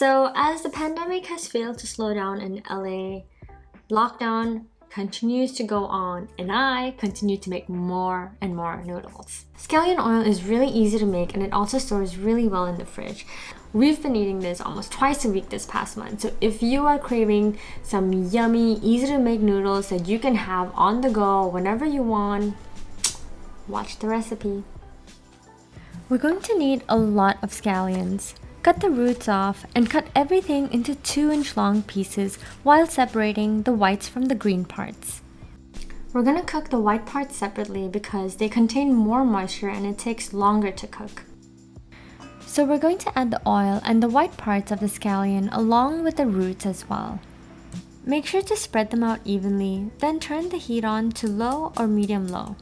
So as the pandemic has failed to slow down in LA, lockdown continues to go on and I continue to make more and more noodles. Scallion oil is really easy to make and it also stores really well in the fridge. We've been eating this almost twice a week this past month, so if you are craving some yummy, easy to make noodles that you can have on the go whenever you want, watch the recipe. We're going to need a lot of scallions. Cut the roots off and cut everything into 2-inch long pieces while separating the whites from the green parts. We're going to cook the white parts separately because they contain more moisture and it takes longer to cook. So we're going to add the oil and the white parts of the scallion along with the roots as well. Make sure to spread them out evenly, then turn the heat on to low or medium low.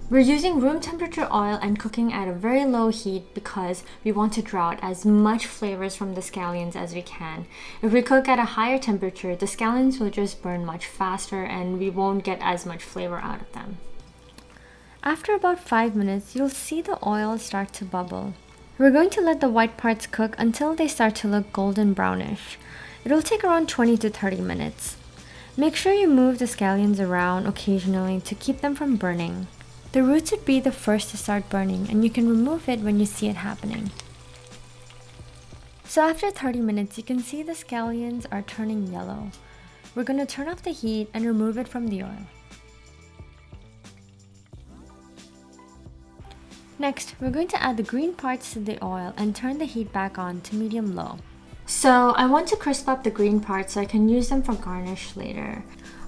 We're using room temperature oil and cooking at a very low heat because we want to draw out as much flavors from the scallions as we can. If we cook at a higher temperature, the scallions will just burn much faster and we won't get as much flavor out of them. After about 5 minutes, you'll see the oil start to bubble. We're going to let the white parts cook until they start to look golden brownish. It'll take around 20 to 30 minutes. Make sure you move the scallions around occasionally to keep them from burning. The roots would be the first to start burning and you can remove it when you see it happening. So after 30 minutes, you can see the scallions are turning yellow. We're going to turn off the heat and remove it from the oil. Next, we're going to add the green parts to the oil and turn the heat back on to medium-low. So I want to crisp up the green parts so I can use them for garnish later.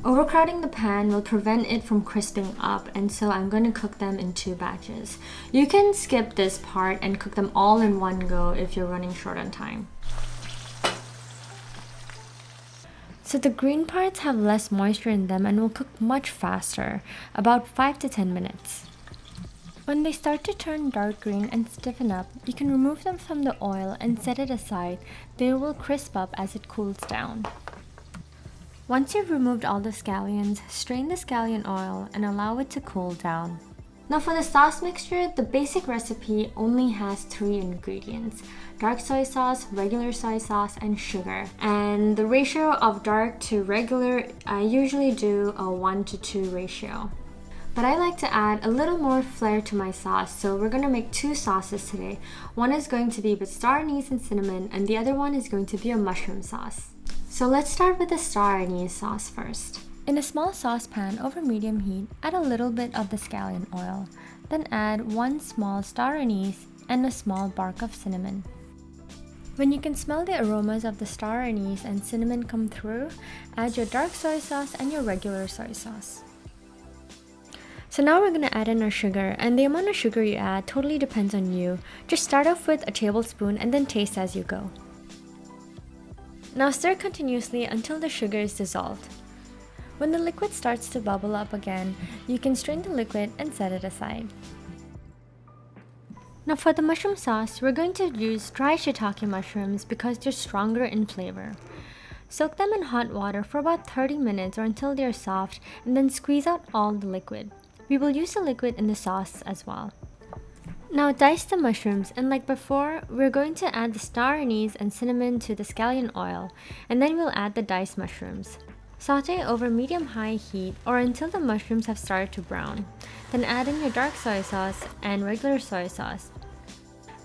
Overcrowding the pan will prevent it from crisping up, and so I'm going to cook them in 2 batches. You can skip this part and cook them all in one go if you're running short on time. So the green parts have less moisture in them and will cook much faster, about 5 to 10 minutes. When they start to turn dark green and stiffen up, you can remove them from the oil and set it aside. They will crisp up as it cools down. Once you've removed all the scallions, strain the scallion oil and allow it to cool down. Now for the sauce mixture, the basic recipe only has 3 ingredients: dark soy sauce, regular soy sauce, and sugar. And the ratio of dark to regular, I usually do a 1:2 ratio. But I like to add a little more flair to my sauce, so we're going to make 2 sauces today. One is going to be with star anise and cinnamon, and the other one is going to be a mushroom sauce. So let's start with the star anise sauce first. In a small saucepan over medium heat, add a little bit of the scallion oil. Then add 1 small star anise and a small bark of cinnamon. When you can smell the aromas of the star anise and cinnamon come through, add your dark soy sauce and your regular soy sauce. So now we're going to add in our sugar, and the amount of sugar you add totally depends on you. Just start off with a tablespoon and then taste as you go. Now stir continuously until the sugar is dissolved. When the liquid starts to bubble up again, you can strain the liquid and set it aside. Now for the mushroom sauce, we're going to use dry shiitake mushrooms because they're stronger in flavor. Soak them in hot water for about 30 minutes or until they're soft, and then squeeze out all the liquid. We will use the liquid in the sauce as well. Now dice the mushrooms, and like before, we're going to add the star anise and cinnamon to the scallion oil, and then we'll add the diced mushrooms. Saute over medium-high heat or until the mushrooms have started to brown. Then add in your dark soy sauce and regular soy sauce.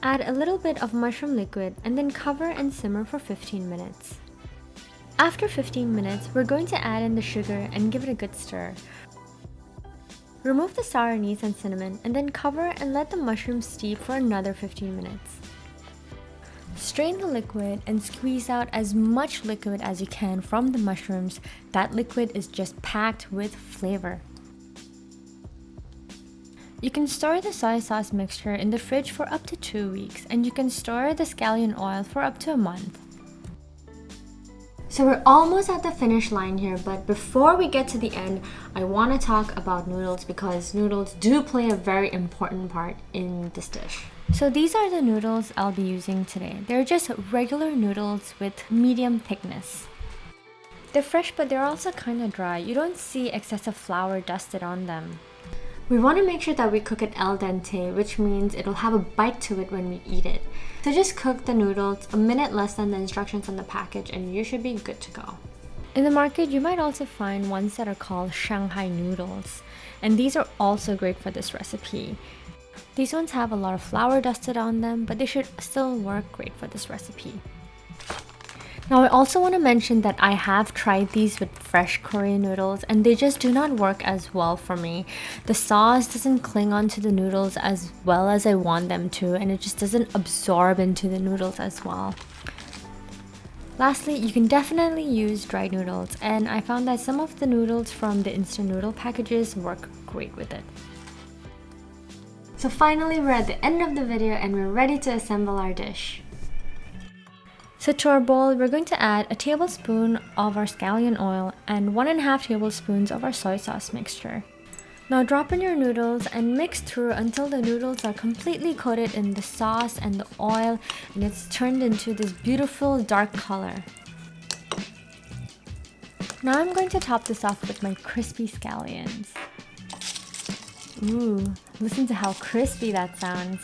Add a little bit of mushroom liquid and then cover and simmer for 15 minutes. After 15 minutes, we're going to add in the sugar and give it a good stir. Remove the star anise and cinnamon and then cover and let the mushrooms steep for another 15 minutes. Strain the liquid and squeeze out as much liquid as you can from the mushrooms. That liquid is just packed with flavor. You can store the soy sauce mixture in the fridge for up to 2 weeks, and you can store the scallion oil for up to a month. So we're almost at the finish line here, but before we get to the end, I want to talk about noodles because noodles do play a very important part in this dish. So these are the noodles I'll be using today. They're just regular noodles with medium thickness. They're fresh, but they're also kind of dry. You don't see excessive flour dusted on them. We want to make sure that we cook it al dente, which means it'll have a bite to it when we eat it. So just cook the noodles a minute less than the instructions on the package and you should be good to go. In the market, you might also find ones that are called Shanghai noodles, and these are also great for this recipe. These ones have a lot of flour dusted on them, but they should still work great for this recipe. Now I also want to mention that I have tried these with fresh Korean noodles and they just do not work as well for me. The sauce doesn't cling onto the noodles as well as I want them to, and it just doesn't absorb into the noodles as well. Lastly, you can definitely use dried noodles, and I found that some of the noodles from the instant noodle packages work great with it. So finally, we're at the end of the video and we're ready to assemble our dish. So to our bowl, we're going to add a tablespoon of our scallion oil and 1.5 tablespoons of our soy sauce mixture. Now drop in your noodles and mix through until the noodles are completely coated in the sauce and the oil and it's turned into this beautiful dark color. Now I'm going to top this off with my crispy scallions. Ooh, listen to how crispy that sounds.